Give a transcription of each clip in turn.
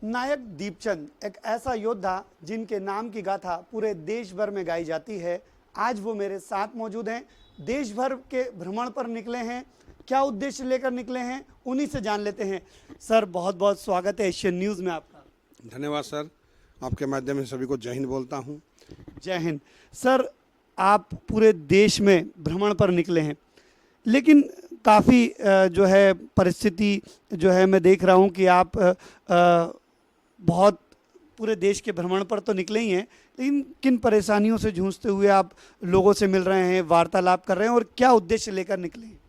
नायक दीपचंद एक ऐसा योद्धा जिनके नाम की गाथा पूरे देश भर में गाई जाती है। आज वो मेरे साथ मौजूद हैं। देश भर के भ्रमण पर निकले हैं। क्या उद्देश्य लेकर निकले हैं, उन्हीं से जान लेते हैं। सर, बहुत बहुत स्वागत है एशियन न्यूज़ में आपका। धन्यवाद सर, आपके माध्यम से सभी को जय हिंद बोलता हूँ। जय हिंद। सर, आप पूरे देश में भ्रमण पर निकले हैं, लेकिन काफ़ी जो है परिस्थिति जो है, मैं देख रहा हूँ कि आप बहुत पूरे देश के भ्रमण पर तो निकले ही हैं, लेकिन किन परेशानियों से जूझते हुए आप लोगों से मिल रहे हैं, वार्तालाप कर रहे हैं और क्या उद्देश्य लेकर निकले हैं?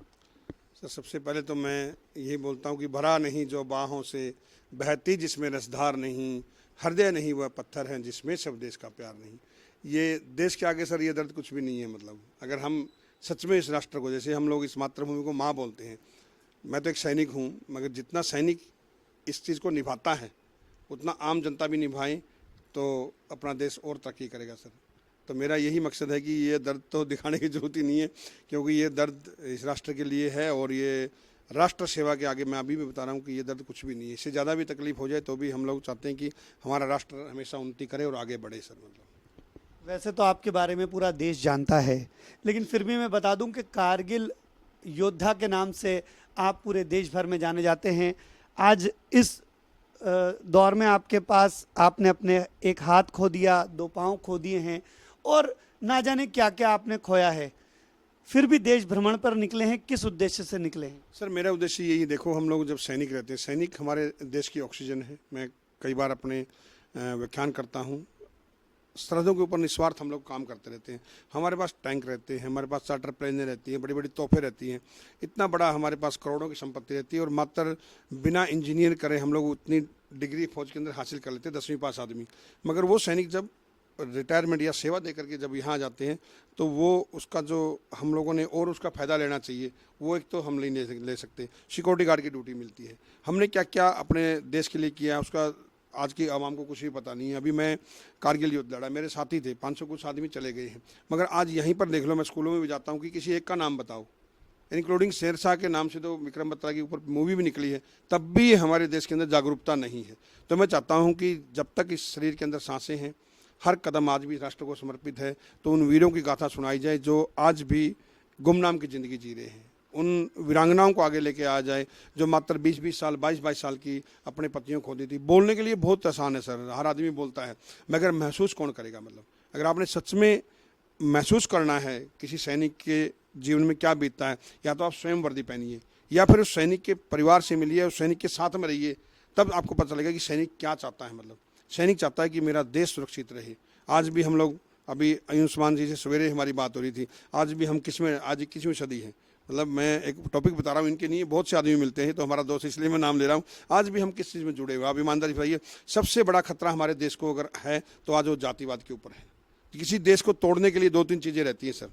सर, सबसे पहले तो मैं यही बोलता हूँ कि भरा नहीं जो बाहों से, बहती जिसमें रसधार नहीं, हृदय नहीं वह पत्थर है जिसमें सब देश का प्यार नहीं। ये देश के आगे सर ये दर्द कुछ भी नहीं है। मतलब अगर हम सच में इस राष्ट्र को, जैसे हम लोग इस मातृभूमि को माँ बोलते हैं, मैं तो एक सैनिक हूँ, मगर जितना सैनिक इस चीज़ को निभाता है उतना आम जनता भी निभाए तो अपना देश और तरक्की करेगा सर। तो मेरा यही मकसद है कि ये दर्द तो दिखाने की ज़रूरत ही नहीं है, क्योंकि ये दर्द इस राष्ट्र के लिए है और ये राष्ट्र सेवा के आगे मैं अभी भी बता रहा हूँ कि ये दर्द कुछ भी नहीं है। इससे ज़्यादा भी तकलीफ हो जाए तो भी हम लोग चाहते हैं कि हमारा राष्ट्र हमेशा उन्नति करे और आगे बढ़े सर। मतलब वैसे तो आपके बारे में पूरा देश जानता है, लेकिन फिर भी मैं बता दूं कि कारगिल योद्धा के नाम से आप पूरे देश भर में जाने जाते हैं। आज इस दौर में आपके पास, आपने अपने एक हाथ खो दिया, दो पाँव खो दिए हैं और ना जाने क्या क्या आपने खोया है, फिर भी देश भ्रमण पर निकले हैं। किस उद्देश्य से निकले हैं? सर, मेरा उद्देश्य यही, देखो हम लोग जब सैनिक रहते हैं, सैनिक हमारे देश की ऑक्सीजन है। मैं कई बार अपने व्याख्यान करता हूँ, सरहदों के ऊपर निस्वार्थ हम लोग काम करते रहते हैं। हमारे पास टैंक रहते हैं, हमारे पास चार्टर प्लेनें रहती हैं, बड़ी बड़ी तोहफे रहती हैं, इतना बड़ा हमारे पास करोड़ों की संपत्ति रहती है और मात्र बिना इंजीनियर करे हम लोग उतनी डिग्री फौज के अंदर हासिल कर लेते हैं, 10वीं पास आदमी। मगर वो सैनिक जब रिटायरमेंट या सेवा दे करके जब यहाँ आ जाते हैं तो वो उसका जो हम लोगों ने और उसका फ़ायदा लेना चाहिए, वो एक तो हम नहीं ले सकते। सिक्योरिटी गार्ड की ड्यूटी मिलती है। हमने क्या क्या अपने देश के लिए किया उसका आज की आवाम को कुछ भी पता नहीं है। अभी मैं कारगिल युद्ध लड़ा, मेरे साथी थे, 500 कुछ आदमी चले गए हैं, मगर आज यहीं पर देख लो, मैं स्कूलों में भी जाता हूँ कि किसी एक का नाम बताओ, इंक्लूडिंग शेरशाह के नाम से तो विक्रम बत्रा के ऊपर मूवी भी निकली है, तब भी हमारे देश के अंदर जागरूकता नहीं है। तो मैं चाहता हूँ कि जब तक इस शरीर के अंदर सांसें हैं, हर कदम आज भी राष्ट्र को समर्पित है, तो उन वीरों की गाथा सुनाई जाए जो आज भी गुमनाम की ज़िंदगी जी रहे हैं। उन वीरांगनाओं को आगे लेके आ जाए जो मात्र 20-20 साल, 22-22 साल की अपने पतियों खो दी थी। बोलने के लिए बहुत आसान है सर, हर आदमी बोलता है, मगर महसूस कौन करेगा? मतलब अगर आपने सच में महसूस करना है किसी सैनिक के जीवन में क्या बीतता है, या तो आप स्वयं वर्दी पहनिए या फिर उस सैनिक के परिवार से मिलिए, उस सैनिक के साथ में रहिए, तब आपको पता चलेगा कि सैनिक क्या चाहता है। मतलब सैनिक चाहता है कि मेरा देश सुरक्षित रहे। आज भी हम लोग, अभी आयुष्मान जी से सवेरे हमारी बात हो रही थी, आज भी हम आज 21वीं सदी है। मतलब मैं एक टॉपिक बता रहा हूँ, इनके नहीं बहुत से आदमी मिलते हैं तो हमारा दोस्त, इसलिए मैं नाम ले रहा हूँ। आज भी हम किस चीज़ में जुड़े हुए? आप ईमानदारी बताइए, सबसे बड़ा खतरा हमारे देश को अगर है तो आज वो जातिवाद के ऊपर है। किसी देश को तोड़ने के लिए 2-3 चीज़ें रहती हैं सर।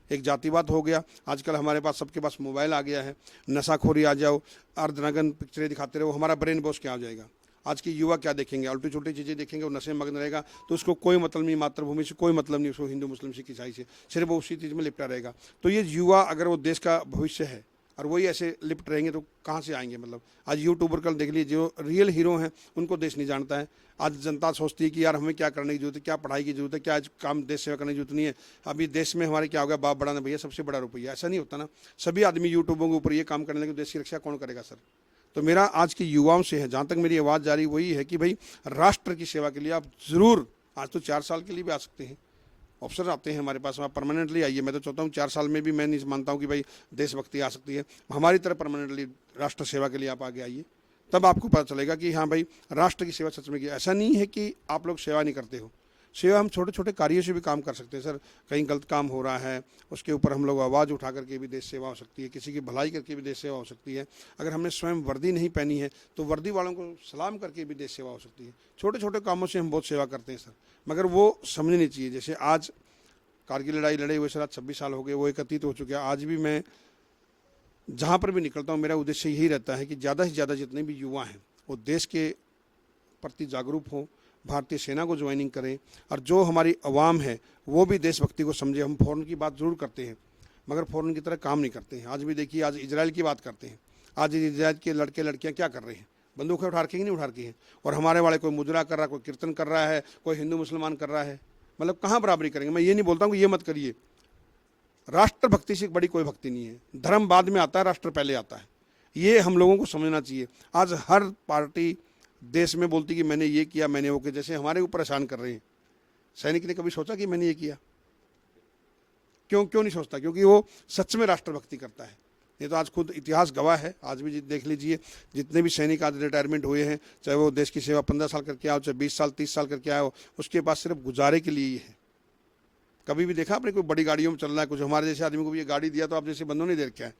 एक जातिवाद हो गया, आजकल हमारे पास सबके पास मोबाइल आ गया है, नशाखोरी आ जाओ, अर्धनग्न पिक्चरें दिखाते रहो, हमारा ब्रेन वॉश क्या हो जाएगा? आज की युवा क्या देखेंगे? उल्टी छोटी चीज़ें देखेंगे और नशे में मग्न रहेगा, तो उसको कोई मतलब नहीं, मातृभूमि से कोई मतलब नहीं, उसको हिंदू मुस्लिम सिख ईसाई से, सिर्फ वो उसी चीज़ में लिपटा रहेगा। तो ये युवा अगर वो देश का भविष्य है और वही ऐसे लिप्ट रहेंगे तो कहाँ से आएंगे? मतलब आज यूट्यूबर कल देख लीजिए, जो रियल हीरो हैं उनको देश नहीं जानता है। आज जनता सोचती है कि यार हमें क्या करने की जरूरत है, क्या पढ़ाई की जरूरत है, क्या आज काम देश सेवा करने की जरूरत नहीं है। अभी देश में हमारे क्या हो गया, बाप बड़ा ना भैया सबसे बड़ा रुपया, ऐसा नहीं होता ना। सभी आदमी यूट्यूबों के ऊपर ये काम करने लगे, देश की रक्षा कौन करेगा सर? तो मेरा आज की युवाओं से है, जहाँ तक मेरी आवाज़ जा रही वही है कि भाई राष्ट्र की सेवा के लिए आप ज़रूर, आज तो 4 साल के लिए भी आ सकते हैं, अवसर आते हैं हमारे पास, आप परमानेंटली आइए। मैं तो चाहता हूँ 4 साल में भी, मैं नहीं मानता हूँ कि भाई देशभक्ति आ सकती है हमारी तरफ, परमानेंटली राष्ट्र सेवा के लिए आप आगे आइए, तब आपको पता चलेगा कि हाँ भाई राष्ट्र की सेवा सच में की। ऐसा नहीं है कि आप लोग सेवा नहीं करते हो, सेवा हम छोटे छोटे कार्यों से भी काम कर सकते हैं सर। कहीं गलत काम हो रहा है उसके ऊपर हम लोग आवाज़ उठा करके भी देश सेवा हो सकती है, किसी की भलाई करके भी देश सेवा हो सकती है। अगर हमने स्वयं वर्दी नहीं पहनी है तो वर्दी वालों को सलाम करके भी देश सेवा हो सकती है। छोटे छोटे कामों से हम बहुत सेवा करते हैं सर, मगर वो समझनी चाहिए। जैसे आज कारगिल लड़ाई लड़े हुए सर आज 26 साल हो गए, वो एक अतीत हो चुके हैं। आज भी मैं जहाँ पर भी निकलता हूँ मेरा उद्देश्य यही रहता है कि ज़्यादा से ज़्यादा जितने भी युवा हैं वो देश के प्रति जागरूक हों, भारतीय सेना को ज्वाइनिंग करें, और जो हमारी आवाम है वो भी देशभक्ति को समझे। हम फ़ौरन की बात ज़रूर करते हैं मगर फ़ौरन की तरह काम नहीं करते हैं। आज भी देखिए, आज इजराइल की बात करते हैं, आज इजराइल के लड़के लड़कियां क्या कर रहे हैं? बंदूकें उठा रखी कि नहीं उठा रखी है? और हमारे वाले कोई मुजरा कर रहा है, कोई कीर्तन कर रहा है, कोई हिंदू मुसलमान कर रहा है, मतलब कहाँ बराबरी करेंगे? मैं ये नहीं बोलता हूँ कि ये मत करिए, राष्ट्रभक्ति से बड़ी कोई भक्ति नहीं है। धर्म बाद में आता है, राष्ट्र पहले आता है, ये हम लोगों को समझना चाहिए। आज हर पार्टी देश में बोलती कि मैंने ये किया, मैंने वो किया, जैसे हमारे ऊपर परेशान कर रहे हैं। सैनिक ने कभी सोचा कि मैंने ये किया? क्यों नहीं सोचता? क्योंकि वो सच में राष्ट्रभक्ति करता है। ये तो आज खुद इतिहास गवाह है। आज भी देख लीजिए, जितने भी सैनिक आज रिटायरमेंट हुए हैं, चाहे वो देश की सेवा 15 साल करके आए हो, चाहे 20 साल 30 साल करके आए हो, उसके पास सिर्फ गुजारे के लिए ही है। कभी भी देखा आपने कोई बड़ी गाड़ियों में चल रहा है? कुछ हमारे जैसे आदमी को भी ये गाड़ी दिया तो आप जैसे बंदों नहीं दे रखा है,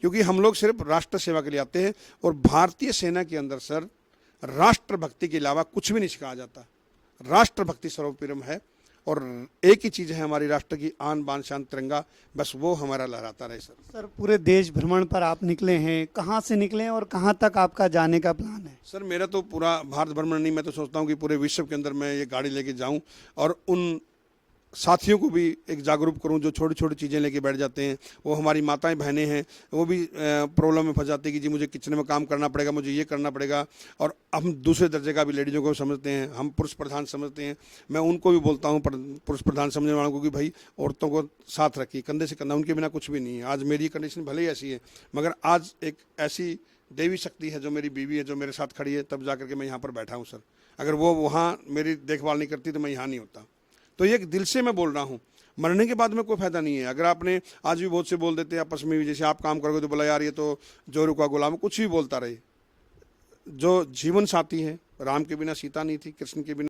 क्योंकि हम लोग सिर्फ राष्ट्र सेवा के लिए आते हैं। और भारतीय सेना के अंदर सर राष्ट्रभक्ति के अलावा कुछ भी नहीं सिखाया जाता। राष्ट्रभक्ति सर्वोपरि है, और एक ही चीज़ है हमारी राष्ट्र की आन बान शान तिरंगा, बस वो हमारा लहराता रहे। सर पूरे देश भ्रमण पर आप निकले हैं, कहाँ से निकले हैं और कहाँ तक आपका जाने का प्लान है? सर मेरा तो पूरा भारत भ्रमण नहीं, मैं तो सोचता हूँ कि पूरे विश्व के अंदर मैं ये गाड़ी लेके जाऊँ और उन साथियों को भी एक जागरूक करूं जो छोटी छोटी चीज़ें लेके बैठ जाते हैं। वो हमारी माताएं बहनें हैं, वो भी प्रॉब्लम में फंस जाती है कि जी मुझे किचन में काम करना पड़ेगा, मुझे ये करना पड़ेगा। और हम दूसरे दर्जे का भी लेडीज़ों को समझते हैं, हम पुरुष प्रधान समझते हैं। मैं उनको भी बोलता हूँ पुरुष प्रधान समझने वालों को कि भाई औरतों को साथ रखिए, कंधे से कंधा, उनके बिना कुछ भी नहीं है। आज मेरी कंडीशन भले ही ऐसी है, मगर आज एक ऐसी देवी शक्ति है जो मेरी बीवी है, जो मेरे साथ खड़ी है, तब जा करके मैं यहाँ पर बैठा हूँ सर। अगर वो वहाँ मेरी देखभाल नहीं करती तो मैं यहाँ नहीं होता। तो ये दिल से मैं बोल रहा हूँ, मरने के बाद में कोई फायदा नहीं है। अगर आपने आज भी बहुत से बोल देते हैं आपस में भी, जैसे आप काम करोगे तो बोला यार ये तो जोरू का गुलाम, कुछ भी बोलता रहे। जो जीवन साथी है, राम के बिना सीता नहीं थी, कृष्ण के बिना